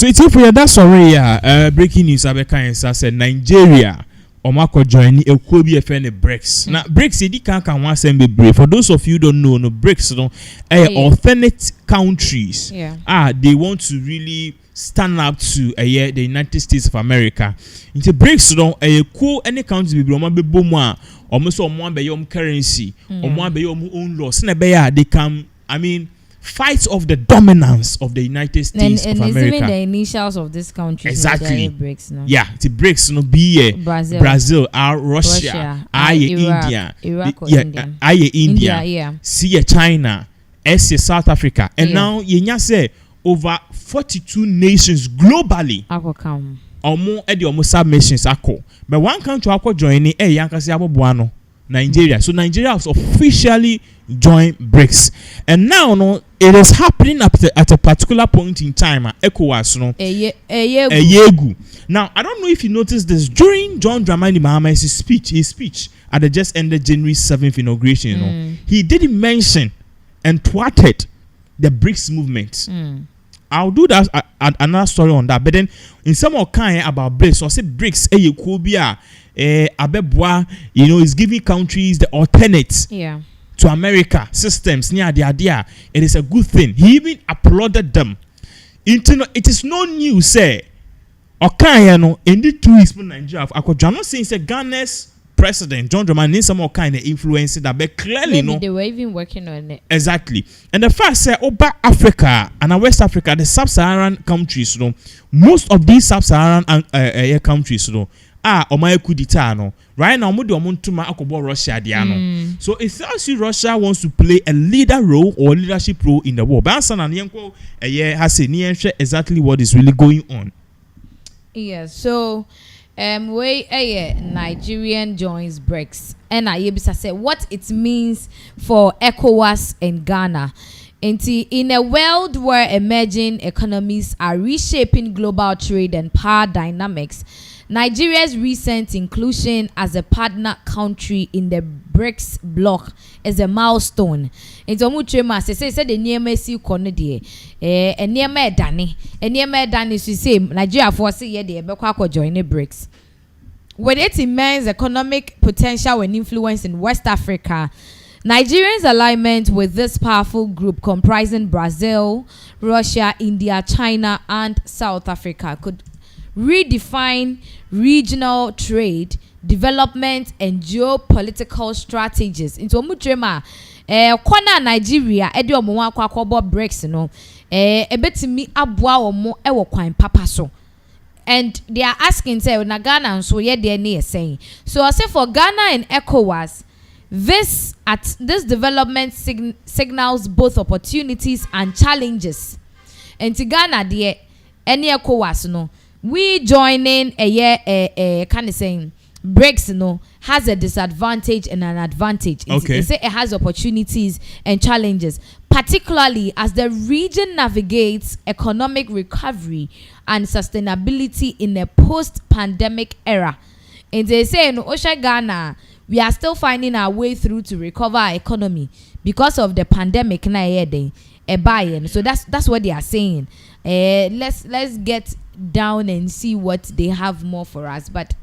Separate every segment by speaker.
Speaker 1: So it's if we that's already breaking news Abeka said Nigeria Omako join a Kobe FN BRICS. Now BRICS it can one send be brave. For those of you who don't know, no BRICS alternate countries. Yeah. They want to really stand up to the United States of America. Into BRICS any country be bomwa almost on one by currency, on one by own laws. They can fight of the dominance of the United States of America. And even
Speaker 2: the initials of this country.
Speaker 1: Exactly.
Speaker 2: BRICS, no?
Speaker 1: Yeah, the BRICS no be Brazil, Russia, India, India,
Speaker 2: yeah.
Speaker 1: C China, S South Africa, and now you say over 42 nations globally. Almost submissions ako. But one country ako joining yankasi abobuano. Nigeria. So Nigeria has officially joined BRICS. And now it is happening at a particular point in time at ECOWAS. Now, I don't know if you noticed this. During John Dramani Mahama's speech at the just ended January 7th inauguration, he didn't mention and thwarted the BRICS movement. I'll do that another story on that. But then in some kind about BRICS, or say BRICS Abebwa, is giving countries the alternates to America systems near the idea. It is a good thing. He even applauded them. It is no news, say, in the 2 weeks in Nigeria, I'm saying Ghana's president John Dramani needs some more kind of influence that, but clearly
Speaker 2: they were even working on it.
Speaker 1: Exactly. And the fact say over Africa and West Africa, the sub-Saharan countries, most of these sub-Saharan countries, Omaya Kuditano. Right now, Russia. So it tells you Russia wants to play a leader role or leadership role in the war. But has exactly what is really going on.
Speaker 2: Yes. So Nigerian joins BRICS. And Ayebisa said what it means for ECOWAS and Ghana. In a world where emerging economies are reshaping global trade and power dynamics, Nigeria's recent inclusion as a partner country in the BRICS bloc is a milestone. It's almost say the near see Conade, a near Dani, so say Nigeria for say the Bekako join the BRICS. With its immense economic potential and influence in West Africa, Nigeria's alignment with this powerful group comprising Brazil, Russia, India, China, and South Africa could redefine regional trade, development, and geopolitical strategies. Into Mutrema, Kwana Nigeria, Eddie Omowa Kwakobo BRICS, ebetimi abwa omo ewo kwan papa so. And they are asking, say, Ghana and so yeah, they're saying. So I say for Ghana and ECOWAS, this development signals both opportunities and challenges. And to Ghana, any ECOWAS, we joining kind of saying BRICS has a disadvantage and an advantage.
Speaker 1: Okay.
Speaker 2: They say it has opportunities and challenges, particularly as the region navigates economic recovery and sustainability in a post-pandemic era. And they say in Osha Ghana, we are still finding our way through to recover our economy because of the pandemic. So that's what they are saying. Let's get down and see what they have more for us. But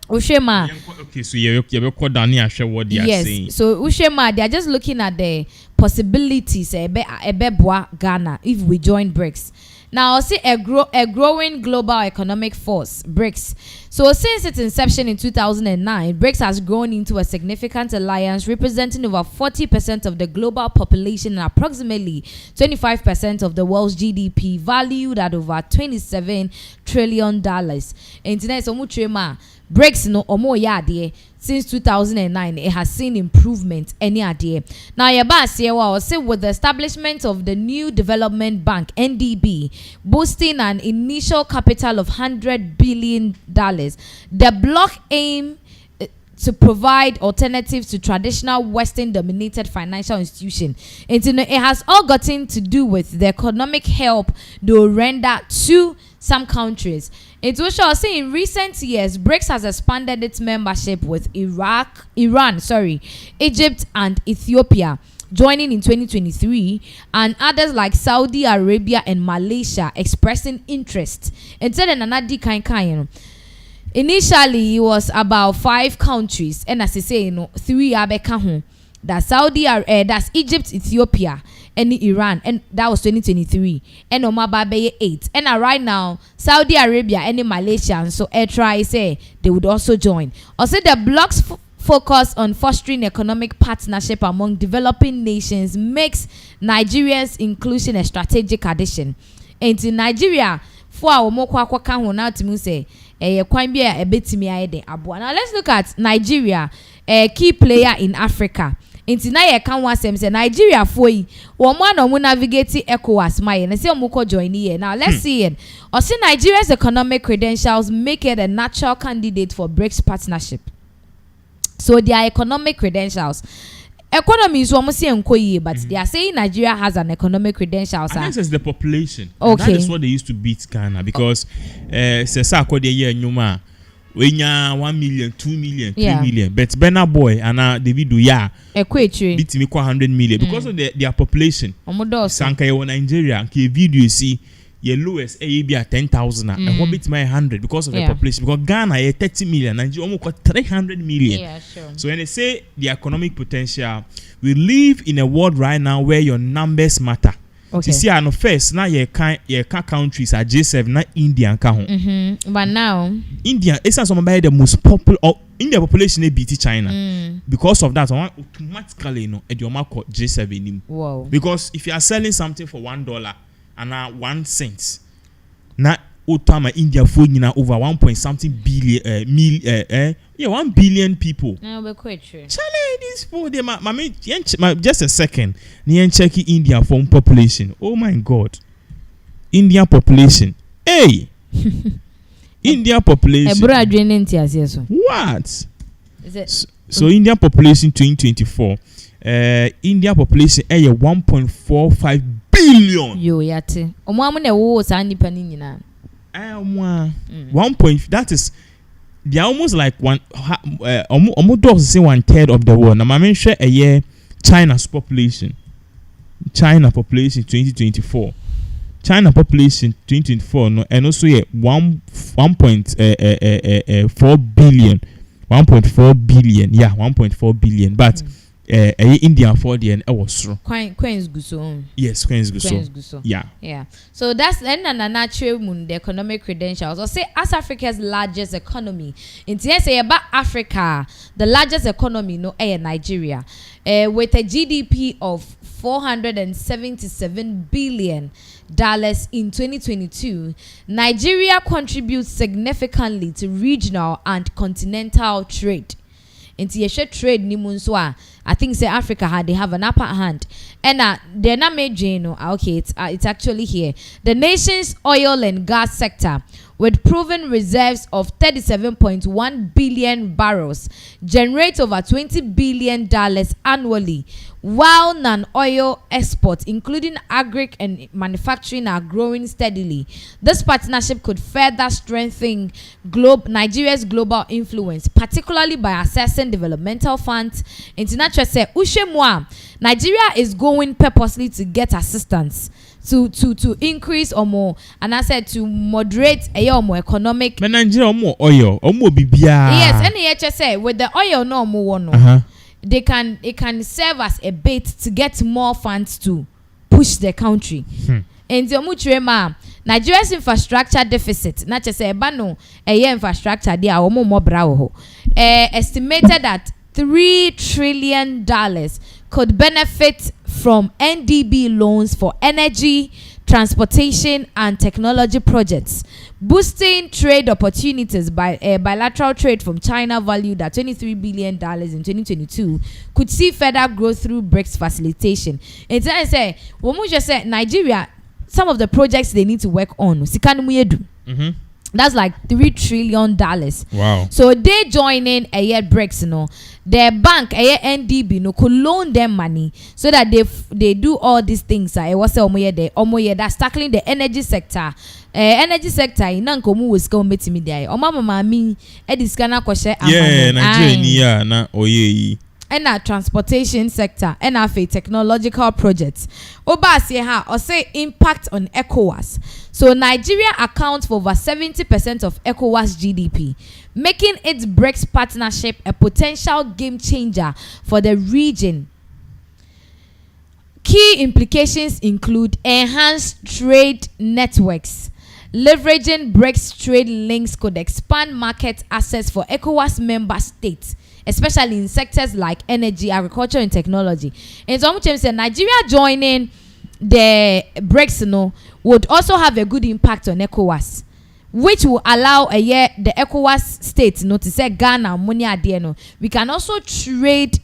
Speaker 2: Ushema,
Speaker 1: okay, so you're what they are saying.
Speaker 2: So Ushema, they are just looking at the possibilities Ghana if we join BRICS. Now, I'll see a growing global economic force, BRICS. So since its inception in 2009, BRICS has grown into a significant alliance representing over 40% of the global population and approximately 25% of the world's GDP, valued at over $27 trillion. Internet so much BRICS no omo yade since 2009 it has seen improvement any idea. Now say with the establishment of the new development bank NDB boasting an initial capital of $100 billion, the bloc aim to provide alternatives to traditional Western dominated financial institutions. It has all gotten to do with the economic help they will render to some countries. It will show say in recent years, BRICS has expanded its membership with Iran, Egypt, and Ethiopia. joining in 2023, and others like Saudi Arabia and Malaysia expressing interest. And then another kind. Initially, it was about 5 countries, and as I say, 3 abeka home. That's that's Egypt, Ethiopia, and Iran, and that was 2023. And Omababe 8. And right now, Saudi Arabia and Malaysia, and so try say they would also join. Also, the bloc's focus on fostering economic partnership among developing nations makes Nigeria's inclusion a strategic addition. And in Nigeria, for our mokwa kan now to say kwan bia e betimi ayede abo. Now let's look at Nigeria, a key player in Africa. Inti na ye kan wasem say Nigeria foi wo mo na mo navigate ECOWAS my na say mo ko join here. Now let's see it. Or say Nigeria's economic credentials make it a natural candidate for BRICS partnership. So their economic credentials. Economy is almost saying but they are saying Nigeria has an economic credentials.
Speaker 1: I think it's the population.
Speaker 2: Okay.
Speaker 1: That is what they used to beat Ghana because Sesa ko de year nyuma we nya 1 million, 2 million, 3 million. But Bena boy and David do beat me 100 million because of their population. Sanka ye Nigeria ke video see your lowest be at 10,000 and what beat my 100 because of the population. Because Ghana is 30 million, Nigeria almost got 300 million.
Speaker 2: Yeah, sure.
Speaker 1: So when they say the economic potential, we live in a world right now where your numbers matter. Okay. You see, I know first now your countries are J7, not India and Kahon.
Speaker 2: But now
Speaker 1: India is some of the most popular. India population beat China. Because of that, automatically your market J7.
Speaker 2: Wow.
Speaker 1: Because if you are selling something for $1 and 1 cent, now India phone over 1 point something billion 1 billion people.
Speaker 2: No, we're quite true.
Speaker 1: Charlie, this for them, just a second. Check India phone population. Oh my God, India population. Hey, India population. What? Is it? So India population 2024. India population 1.45 billion.
Speaker 2: Yo yate. Omwa na wo sa nipa ni nyina.
Speaker 1: 1 point. That is, they are almost like almost say 1/3 of the world. Now, I mention a year China's population. China population 2024. China population 2024 no, and also 1.4 billion. 1.4 billion. Yeah, 1.4 billion. But India for the end was
Speaker 2: Queen's Guso.
Speaker 1: Yes, Queen's Guso. Yeah.
Speaker 2: So that's then an natural moon, the economic credentials. Or say as Africa's largest economy. In say about Africa, the largest economy Nigeria. With a GDP of $477 billion in 2022, Nigeria contributes significantly to regional and continental trade. Into your trade ni munswa, I think say Africa they have an upper hand, and they're not made okay, it's actually here. The nation's oil and gas sector, with proven reserves of 37.1 billion barrels, generates over $20 billion annually, while non-oil exports, including agri and manufacturing, are growing steadily. This partnership could further strengthen Nigeria's global influence, particularly by accessing developmental funds. International say, Nigeria is going purposely to get assistance to increase or more, and I said to moderate a more economic. But
Speaker 1: Nigeria more oil, more bibia.
Speaker 2: Yes, and the say with the oil no more no. It can serve as a bait to get more funds to push the country. And the Nigeria's infrastructure deficit, not just say bano infrastructure there more bravo. Estimated that $3 trillion could benefit from NDB loans for energy, transportation, and technology projects, boosting trade opportunities. By bilateral trade from China, valued at $23 billion in 2022, could see further growth through BRICS facilitation. And then I say, when we just said Nigeria, some of the projects they need to work on, that's like $3 trillion.
Speaker 1: Wow.
Speaker 2: So they join in a year BRICS, their bank NDB could loan them money so that they do all these things. What's that's tackling the energy sector. Energy sector in Nankomu was going to meet me there. Mama me Nigeria na oye. and our transportation sector and our technological projects. Oba or say impact on ECOWAS. So Nigeria accounts for over 70% of ECOWAS GDP, making its BRICS partnership a potential game changer for the region. Key implications include enhanced trade networks. Leveraging BRICS trade links could expand market access for ECOWAS member states, especially in sectors like energy, agriculture, and technology. And some say Nigeria joining the BRICS would also have a good impact on ECOWAS, which will allow the ECOWAS states to say Ghana, money we can also trade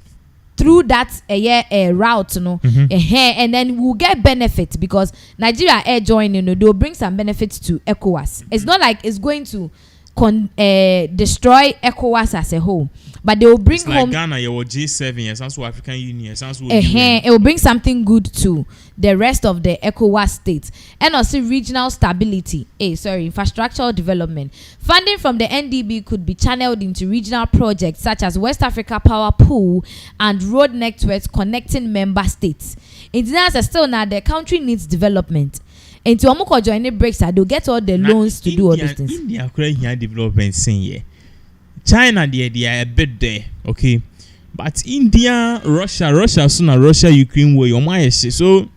Speaker 2: through that route, and then we'll get benefits because Nigeria joining, they'll bring some benefits to ECOWAS. It's not like it's going to destroy ECOWAS as a whole, but they will bring
Speaker 1: like
Speaker 2: home
Speaker 1: Ghana, your G7, sounds African Union, sounds
Speaker 2: it will bring something good to the rest of the ECOWAS states, and also regional stability. Infrastructural development. Funding from the NDB could be channeled into regional projects such as West Africa Power Pool and road networks connecting member states. It's still now the country needs development. And to Omoko join the BRICS, they'll get all the loans to do all these things.
Speaker 1: India here development saying China they are a bit there, okay, but India, Russia, Ukraine way so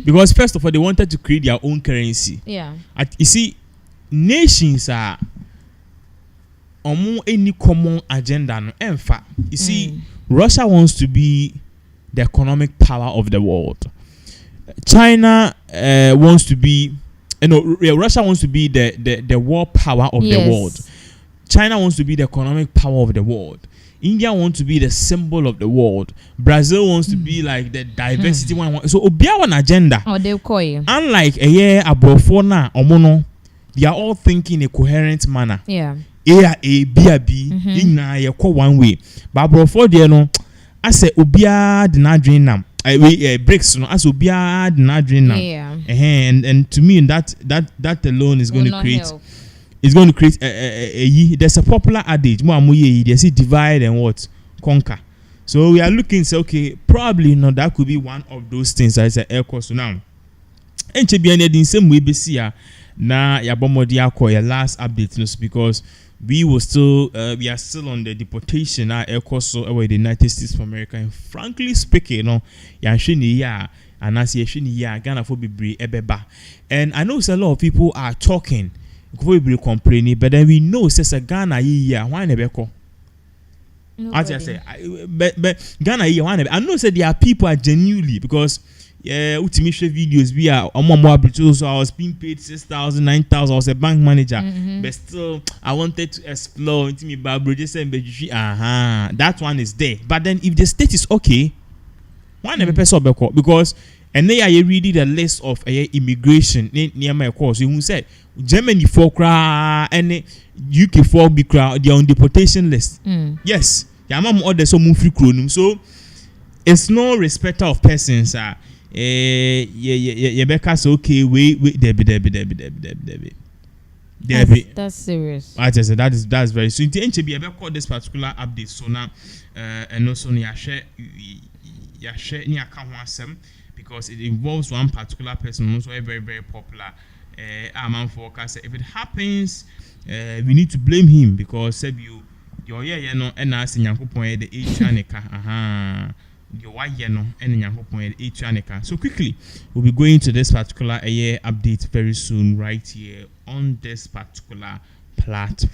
Speaker 1: because first of all they wanted to create their own currency. You see, nations are any common agenda no emfa. You see, Russia wants to be the economic power of the world. China wants to be, Russia wants to be the world power of the world. China wants to be the economic power of the world. India wants to be the symbol of the world. Brazil wants to be like the diversity one. So obia one agenda.
Speaker 2: They'll call you.
Speaker 1: Unlike a year abrofona omono, they are all thinking a coherent manner. A, B, a B. In a one way. But abrofo there I say obia the not dream nam. BRICS as obia the not dream nam. And to me that alone is going to create. Help. It's going to create there's a popular adage, they say divide and what? Conquer. So we are looking, say, okay, probably that could be one of those things as an air course now. And to be in same way, na your last update because we are still on the deportation air course over the United States of America. And frankly speaking, and as Ghana for be ebeba. And I know a lot of people are talking. Be complaining, but then we know says a Ghana why never call. As I say, but Ghana I know say there are people are genuinely because ultimate videos we are so I was being paid 6,000, 9,000. I was a bank manager, but still I wanted to explore into me that one is there. But then if the state is okay, why never person because and they are reading the list of immigration near my course. You said Germany for cry and UK for be cry. They are on deportation list. Yes, Yamam order so move free chronum. So it's no respecter of persons. Rebecca say okay. Wait, Debbie.
Speaker 2: That's serious.
Speaker 1: I just said that's very soon. To be call this particular update. So now and also share near account because it involves one particular person who's very, very popular. Forecast. If it happens, we need to blame him because you're and as in Yankopon the H. Your white and Yankopon H. So quickly, we'll be going to this particular update very soon, right here on this particular platform.